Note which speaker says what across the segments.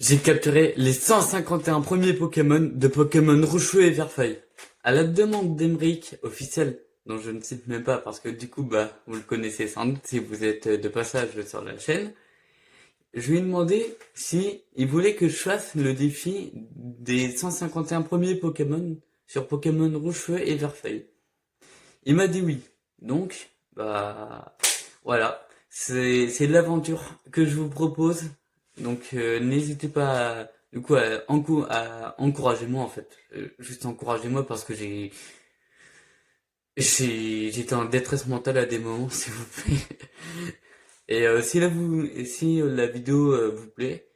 Speaker 1: J'ai capturé les 151 premiers Pokémon de Pokémon Rouge-Feu et Vert-Feuille. À la demande d'Emeric, officiel, dont je ne cite même pas parce que du coup, vous le connaissez sans doute si vous êtes de passage sur la chaîne, je lui ai demandé si il voulait que je fasse le défi des 151 premiers Pokémon sur Pokémon Rouge-Feu et Vert-Feuille. Il m'a dit oui. Donc, voilà. C'est l'aventure que je vous propose. Donc, n'hésitez pas à encourager moi en fait. Juste encouragez-moi parce que j'étais en détresse mentale à des moments, s'il vous plaît. Et si la vidéo vous plaît,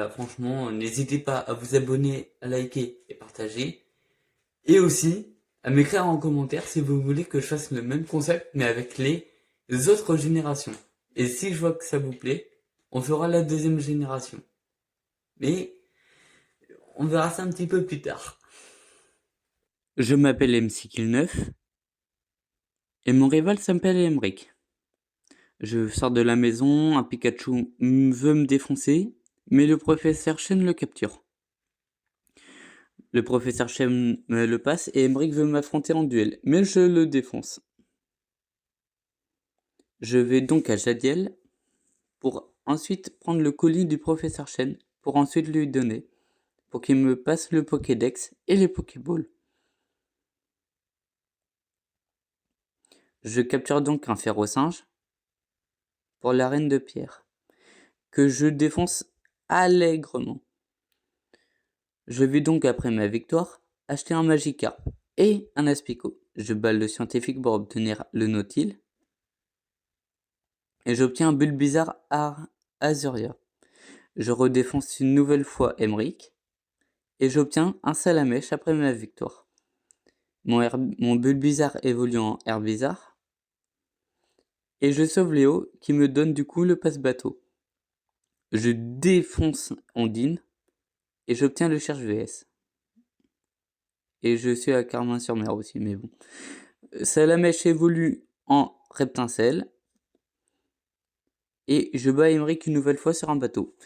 Speaker 1: franchement, n'hésitez pas à vous abonner, à liker et partager. Et aussi, à m'écrire en commentaire si vous voulez que je fasse le même concept, mais avec les autres générations. Et si je vois que ça vous plaît, on fera la deuxième génération. Mais on verra ça un petit peu plus tard. Je m'appelle MC9 et mon rival s'appelle Emric. Je sors de la maison, un Pikachu veut me défoncer, mais le professeur Chen le capture. Le professeur Chen me le passe et Emric veut m'affronter en duel, mais je le défonce. Je vais donc à Jadiel pour ensuite prendre le colis du professeur Chen pour ensuite lui donner, pour qu'il me passe le Pokédex et les Pokéballs. Je capture donc un Ferrosinge pour la Reine de Pierre, que je défonce allègrement. Je vais donc, après ma victoire, acheter un Magikarp et un Aspico. Je bats le scientifique pour obtenir le Nautil, et j'obtiens un Bulbizarre Azuria. Je redéfonce une nouvelle fois Emric, et j'obtiens un Salamèche après ma victoire. Mon Bulbizarre évolue en Herbizarre, et je sauve Léo qui me donne du coup le passe-bateau. Je défonce Ondine, et j'obtiens le Cherche VS. Et je suis à Carmin-sur-Mer aussi, mais bon. Salamèche évolue en Reptincelle, et je bats Emric une nouvelle fois sur un bateau.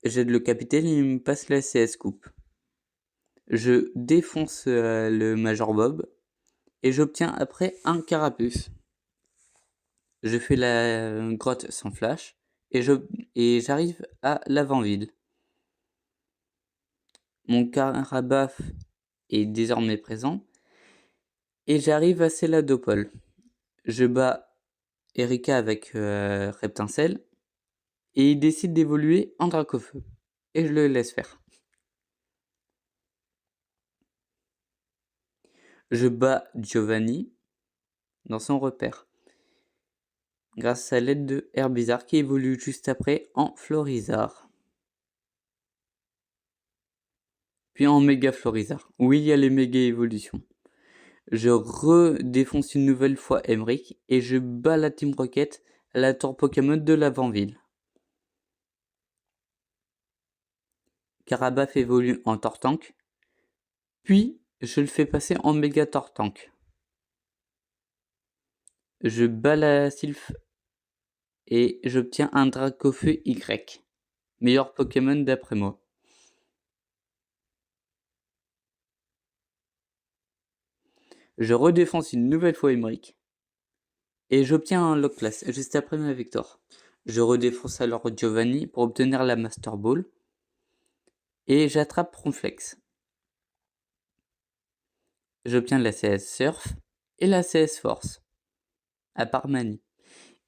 Speaker 1: J'aide le capitaine et il me passe la CS Coupe. Je défonce le Major Bob et j'obtiens après un Carapuce. Je fais la grotte sans flash et j'arrive à l'avant-ville. Mon Carabaf est désormais présent et j'arrive à Céladopol. Je bats Erika avec Reptincelle et il décide d'évoluer en Dracofeu et je le laisse faire. Je bats Giovanni dans son repère, grâce à l'aide de Herbizarre qui évolue juste après en Florizarre. Puis en Méga Florizarre, où il y a les méga évolutions. Je redéfonce une nouvelle fois Emric et je bats la Team Rocket à la tour Pokémon de l'avant-ville. Carabaf évolue en Tortank, puis je le fais passer en Méga Tortank. Je bats la Sylph et j'obtiens un Dracofeu Y, meilleur Pokémon d'après moi. Je redéfonce une nouvelle fois Emric et j'obtiens un Lock Class juste après ma victoire. Je redéfonce alors Giovanni pour obtenir la Master Ball et j'attrape Ronflex. J'obtiens la CS Surf et la CS Force à Parmanie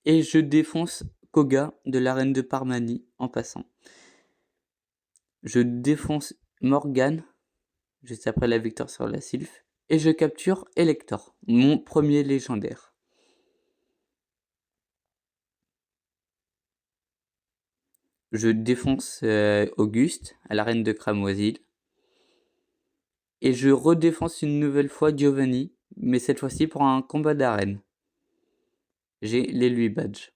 Speaker 1: et je défonce Koga de l'arène de Parmanie en passant. Je défonce Morgane juste après la victoire sur la Sylph et je capture Elector, mon premier légendaire. Je défonce Auguste à l'arène de Cramoisil et je redéfonce une nouvelle fois Giovanni, mais cette fois-ci pour un combat d'arène. J'ai les 8 badges.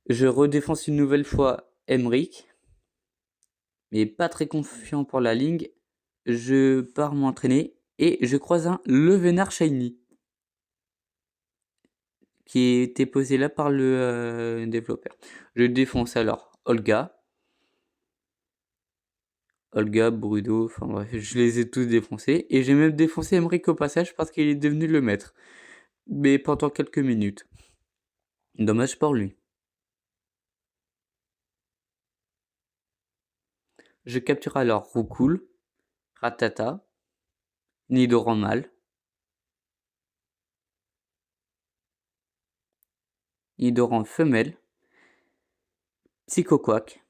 Speaker 1: Je redéfonce une nouvelle fois Emric, mais pas très confiant pour la ligne. Je pars m'entraîner et je croise un Levenard Shiny qui était posé là par le développeur. Je défonce alors Olga Olga, Bruno, enfin bref, je les ai tous défoncés. Et j'ai même défoncé Emmerich au passage parce qu'il est devenu le maître. Mais pendant quelques minutes. Dommage pour lui. Je capture alors Roucoule, Ratata, Nidoran mâle, Nidoran femelle, Psychoquack,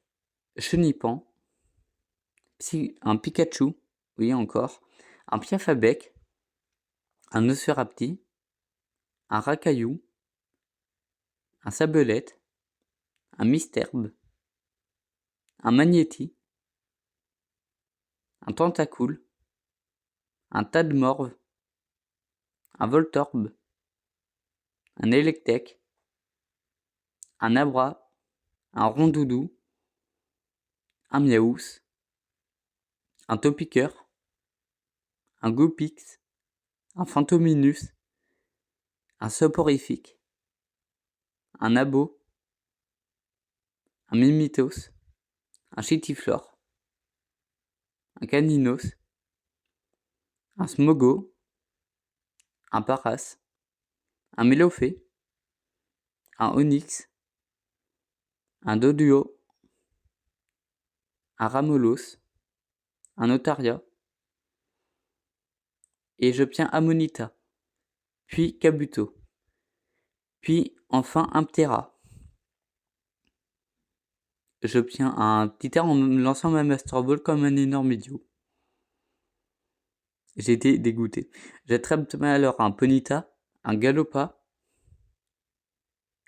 Speaker 1: Chenipan, un Pikachu, oui encore, un Piafabec, un Nosferapti, un Racaillou, un Sabelette, un Misterbe, un Magnéti, un Tentacool, un Tadmorve, un Voltorb, un Electek, un Abra, un Rondoudou, un Miaous, un Topiqueur, un Gopix, un Fantominus, un Soporifique, un Abo, un Mimitos, un Chitiflore, un Caninos, un Smogo, un Paras, un Mélophée, un Onyx, un Doduo, un Ramolos, un Otaria, et j'obtiens Amonita, puis Kabuto, puis enfin un Ptera. J'obtiens un Titère en lançant ma Master Ball comme un énorme idiot. J'ai été dégoûté. J'attrape alors un Ponyta, un Galopa,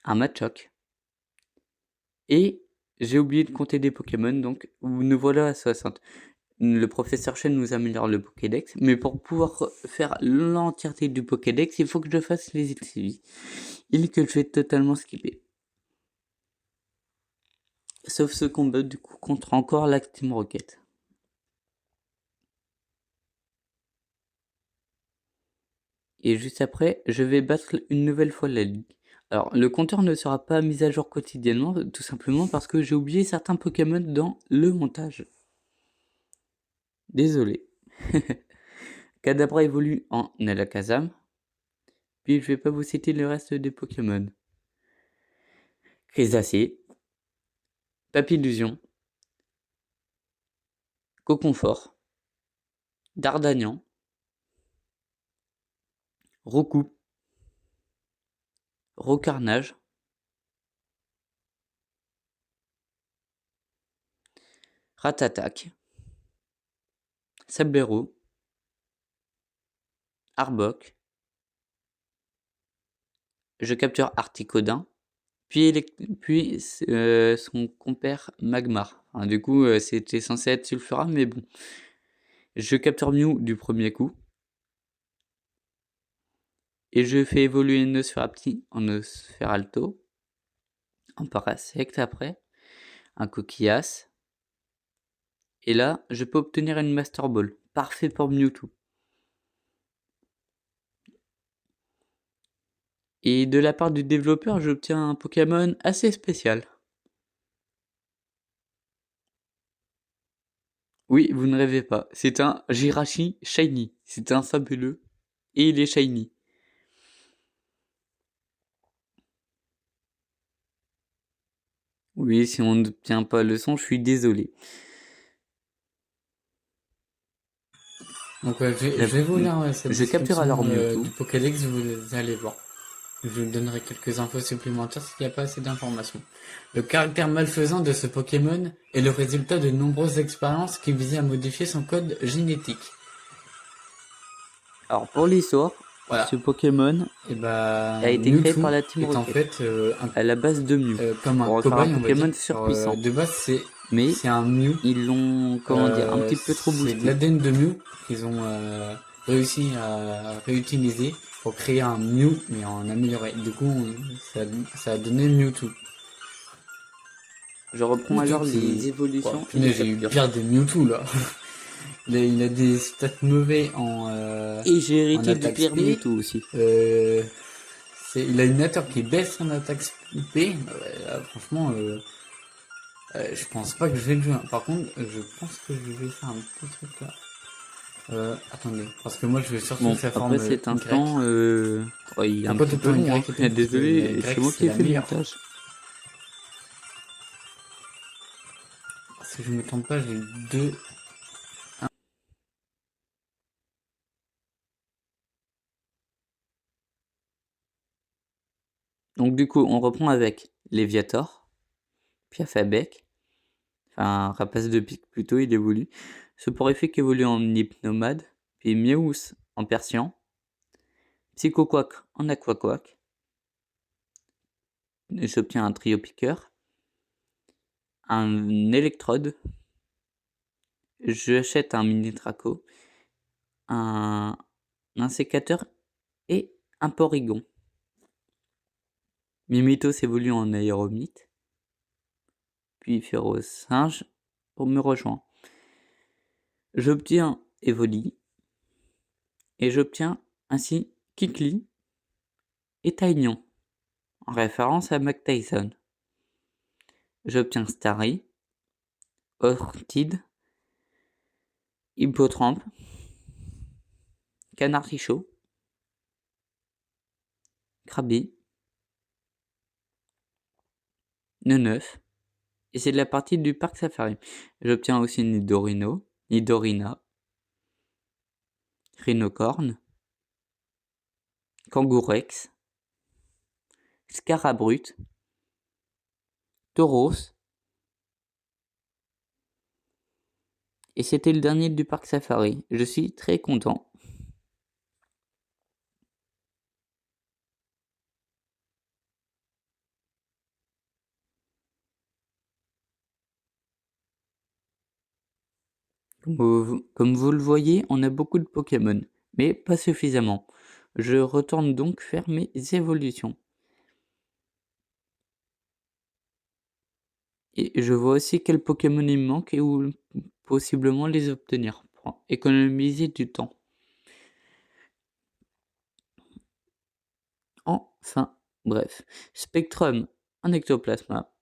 Speaker 1: un Machoke. Et j'ai oublié de compter des Pokémon, donc nous voilà à 60. Le professeur Chen nous améliore le Pokédex, mais pour pouvoir faire l'entièreté du Pokédex, il faut que je fasse les XV. Il que je vais totalement skipper. Sauf ce combat du coup contre encore la Team Rocket. Et juste après, je vais battre une nouvelle fois la ligue. Alors, le compteur ne sera pas mis à jour quotidiennement, tout simplement parce que j'ai oublié certains Pokémon dans le montage. Désolé. Kadabra évolue en Alakazam. Puis je vais pas vous citer le reste des Pokémon. Crisacé, Papillusion, Coconfort, Dardagnan, Roku, Rocarnage, Ratatac, Sablero, Arbok. Je capture Articodin, puis son compère Magmar. Enfin, du coup, c'était censé être Sulfura, mais bon. Je capture Mew du premier coup. Et je fais évoluer Nosferapti en Nosferalto. Un Parasect après. Un Coquillas. Et là, je peux obtenir une Master Ball. Parfait pour Mewtwo. Et de la part du développeur, j'obtiens un Pokémon assez spécial. Oui, vous ne rêvez pas. C'est un Jirachi Shiny. C'est un fabuleux. Et il est Shiny. Oui, si on n'obtient pas le son, je suis désolé. Donc je vais vous lire cette
Speaker 2: Je capture alors Mewtwo.
Speaker 1: du Pokédex, vous allez voir. Je vous donnerai quelques infos supplémentaires s'il n'y a pas assez d'informations. Le caractère malfaisant de ce Pokémon est le résultat de nombreuses expériences qui visaient à modifier son code génétique.
Speaker 2: Alors pour l'histoire,
Speaker 1: Voilà.
Speaker 2: ce Pokémon
Speaker 1: Et bah,
Speaker 2: a été
Speaker 1: Mewtwo
Speaker 2: créé par la Team
Speaker 1: est en
Speaker 2: Rocket
Speaker 1: fait
Speaker 2: à la base de Mew.
Speaker 1: comme un
Speaker 2: Pour en faire
Speaker 1: cobaye,
Speaker 2: un
Speaker 1: on va
Speaker 2: Pokémon
Speaker 1: dire.
Speaker 2: surpuissant.
Speaker 1: De base,
Speaker 2: Mais
Speaker 1: c'est un Mew.
Speaker 2: ils l'ont, comment dire, un petit peu trop
Speaker 1: C'est de
Speaker 2: boosté.
Speaker 1: l'ADN de Mew qu'ils ont réussi à réutiliser pour créer un Mew, mais en amélioré. Du coup, ça a donné Mewtwo.
Speaker 2: Je reprends alors les évolutions et les
Speaker 1: J'ai eu
Speaker 2: captures.
Speaker 1: pire des Mewtwo là. Il a des stats mauvais
Speaker 2: Et j'ai
Speaker 1: en
Speaker 2: hérité du
Speaker 1: attaque
Speaker 2: pire
Speaker 1: SP.
Speaker 2: Mewtwo aussi.
Speaker 1: Il a une attaque qui baisse en attaque SP. Franchement, Je pense pas que je vais le jouer, hein. Par contre, je pense que je vais faire un petit truc là. Attendez, parce que moi je vais surtout
Speaker 2: Bon,
Speaker 1: sa forme
Speaker 2: après cet instant, ouais, il est un
Speaker 1: Pourquoi
Speaker 2: petit
Speaker 1: tout
Speaker 2: peu
Speaker 1: le temps
Speaker 2: long, hein.
Speaker 1: Y et tout, parce que
Speaker 2: Désolé,
Speaker 1: Y,
Speaker 2: c'est moi
Speaker 1: c'est
Speaker 2: qui ai
Speaker 1: la
Speaker 2: fait le
Speaker 1: meilleure.
Speaker 2: montage.
Speaker 1: Si je me trompe pas, j'ai 2.
Speaker 2: Donc du coup, on reprend avec Léviator, puis Afabek, enfin Rapace de pique plutôt, il évolue. Soporifique évolue en Hypnomade, puis Meowth en Persian, Psychoquack en Aquaquack. J'obtiens un trio piqueur, un électrode, j'achète un mini Draco, un sécateur et un Porygon. Mimitos évolue en Aéromite, puis Férocinge me rejoint. J'obtiens Evoli, et j'obtiens ainsi Kikli et Taignon, en référence à Mike Tyson. J'obtiens Starry, Orchid, Hippotrampe, Canartichaud, Krabi, Neneuf, et c'est de la partie du parc Safari. J'obtiens aussi Nidorino, Nidorina, Rhinocorne, Kangourex, Scarabrute, Tauros, et c'était le dernier du parc Safari. Je suis très content. Comme vous le voyez, on a beaucoup de Pokémon, mais pas suffisamment. Je retourne donc faire mes évolutions. Et je vois aussi quels Pokémon il me manque et où possiblement les obtenir pour économiser du temps. Enfin, bref. Spectrum en Ectoplasma,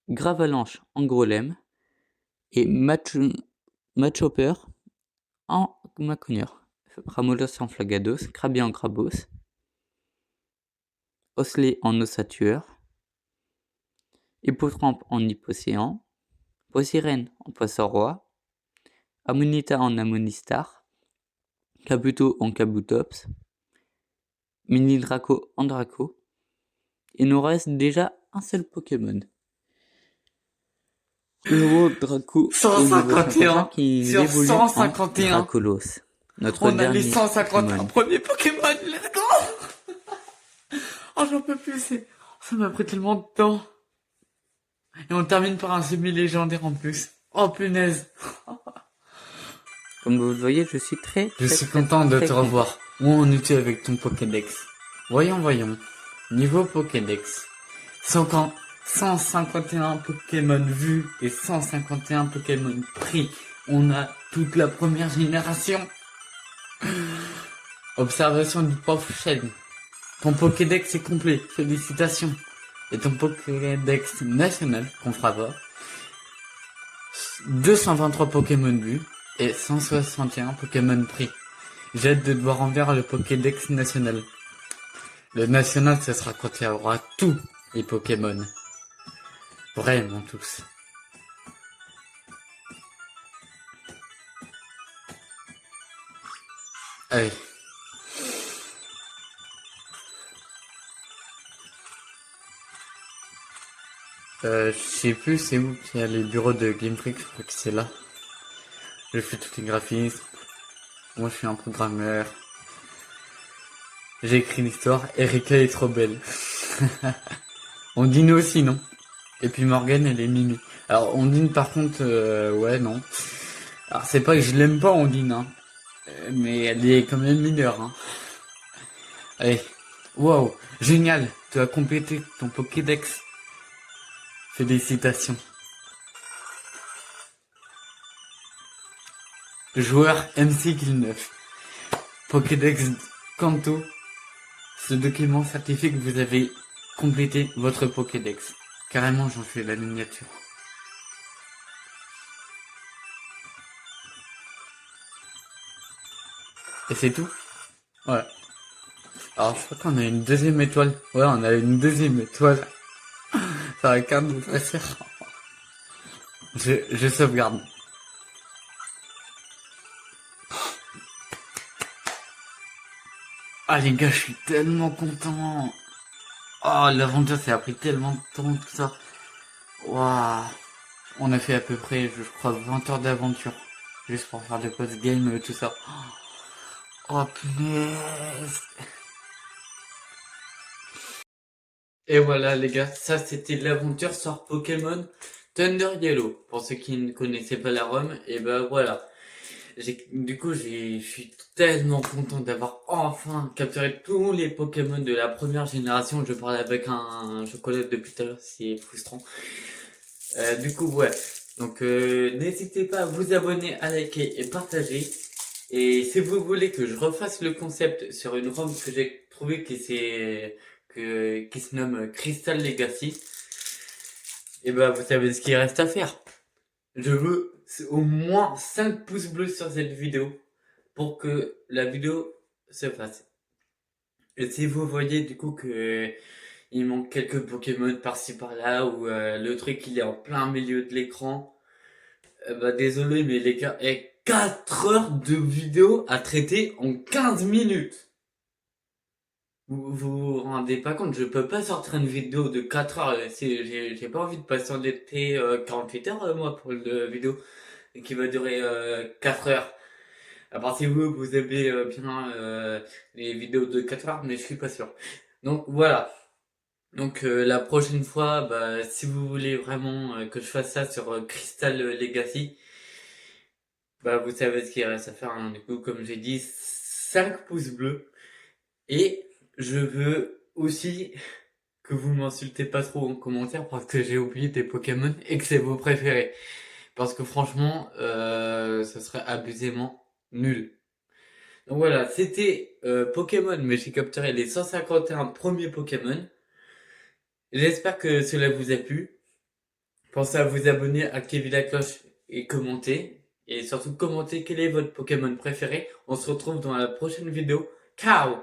Speaker 2: Gravalanche en Grolem et Machopper en Maconieur. Ramolos en Flagados, Krabby en Krabos, Osley en Ossatueur, Hippotrampe en Hippocéan, Poisirène en Poisson-Roi, Amonita en Amonistar, Kabuto en Kabutops, Mini Draco en Draco. Il nous reste déjà un seul Pokémon. Nouveau Draco
Speaker 1: 151
Speaker 2: qui
Speaker 1: sur
Speaker 2: évolue
Speaker 1: 151.
Speaker 2: en Dracolos. Notre
Speaker 1: On a
Speaker 2: dernier
Speaker 1: les 151
Speaker 2: Pokémon.
Speaker 1: premiers Pokémon, let's go. Oh, j'en peux plus, ça m'a pris tellement de temps. Et on termine par un semi-légendaire en plus. Oh, punaise.
Speaker 2: Comme vous le voyez, je suis
Speaker 1: Je suis content de te revoir. Où en es-tu avec ton Pokédex? Voyons. Niveau Pokédex. 151 Pokémon vus et 151 Pokémon pris. On a toute la première génération. Observation du prof Shen. Ton Pokédex est complet. Félicitations. Et ton Pokédex national, qu'on fera pas. 223 Pokémon vus et 161 Pokémon pris. J'ai hâte de devoir envers le Pokédex national. Le national, ce sera quand il y aura tous les Pokémon. Vraiment tous. Allez. Je sais plus c'est où qu'il y a les bureaux de Game Freak, je crois que c'est là. Je fais tous les graphismes. Moi je suis un programmeur. J'ai écrit l'histoire. Erika est trop belle. Ondine aussi, non? Et puis Morgane, elle est mimi. Alors Ondine par contre, ouais, non. Alors c'est pas que je l'aime pas Ondine, hein. Mais elle est quand même mineure, hein. Allez. Wow, génial. Tu as complété ton Pokédex. Félicitations. Joueur MC Kill 9. Pokédex Kanto. Ce document certifie que vous avez complété votre Pokédex. Carrément, j'en fais la miniature. Et c'est tout. Ouais. Alors je crois qu'on a une deuxième étoile. Ouais, on a une deuxième étoile. Ça la carte de dresseur. Je sauvegarde. Ah les gars, je suis tellement content. Oh, l'aventure, ça a pris tellement de temps, tout ça. Waouh. On a fait à peu près, je crois, 20 heures d'aventure. Juste pour faire le post-game, tout ça. Oh, punaise. Et voilà, les gars, ça, c'était l'aventure sur Pokémon Thunder Yellow. Pour ceux qui ne connaissaient pas la ROM, et ben voilà. Du coup, je suis tellement content d'avoir enfin capturé tous les Pokémon de la première génération. Je parle avec un chocolat depuis tout à l'heure, c'est frustrant. Du coup, ouais. Donc, n'hésitez pas à vous abonner, à liker et partager. Et si vous voulez que je refasse le concept sur une ROM que j'ai trouvé qui se nomme Crystal Legacy, et ben, vous savez ce qu'il reste à faire. Je veux au moins 5 pouces bleus sur cette vidéo pour que la vidéo se fasse. Et si vous voyez du coup que il manque quelques Pokémon par-ci par-là ou le truc il est en plein milieu de l'écran, bah désolé mais les gars, 4 heures de vidéo à traiter en 15 minutes. Vous rendez pas compte, je peux pas sortir une vidéo de 4 heures, j'ai pas envie de patienter 48 heures moi pour une vidéo qui va durer 4 heures. À part si vous aimez bien les vidéos de 4 heures, mais je suis pas sûr. Donc voilà. Donc la prochaine fois, bah, si vous voulez vraiment que je fasse ça sur Crystal Legacy, bah vous savez ce qu'il reste à faire, hein. Du coup, comme j'ai dit, 5 pouces bleus. Et je veux aussi que vous m'insultez pas trop en commentaire parce que j'ai oublié des Pokémon et que c'est vos préférés. Parce que franchement, ce serait abusément nul. Donc voilà, c'était Pokémon, mais j'ai capturé les 151 premiers Pokémon. J'espère que cela vous a plu. Pensez à vous abonner, activer la cloche et commenter. Et surtout commenter quel est votre Pokémon préféré. On se retrouve dans la prochaine vidéo. Ciao!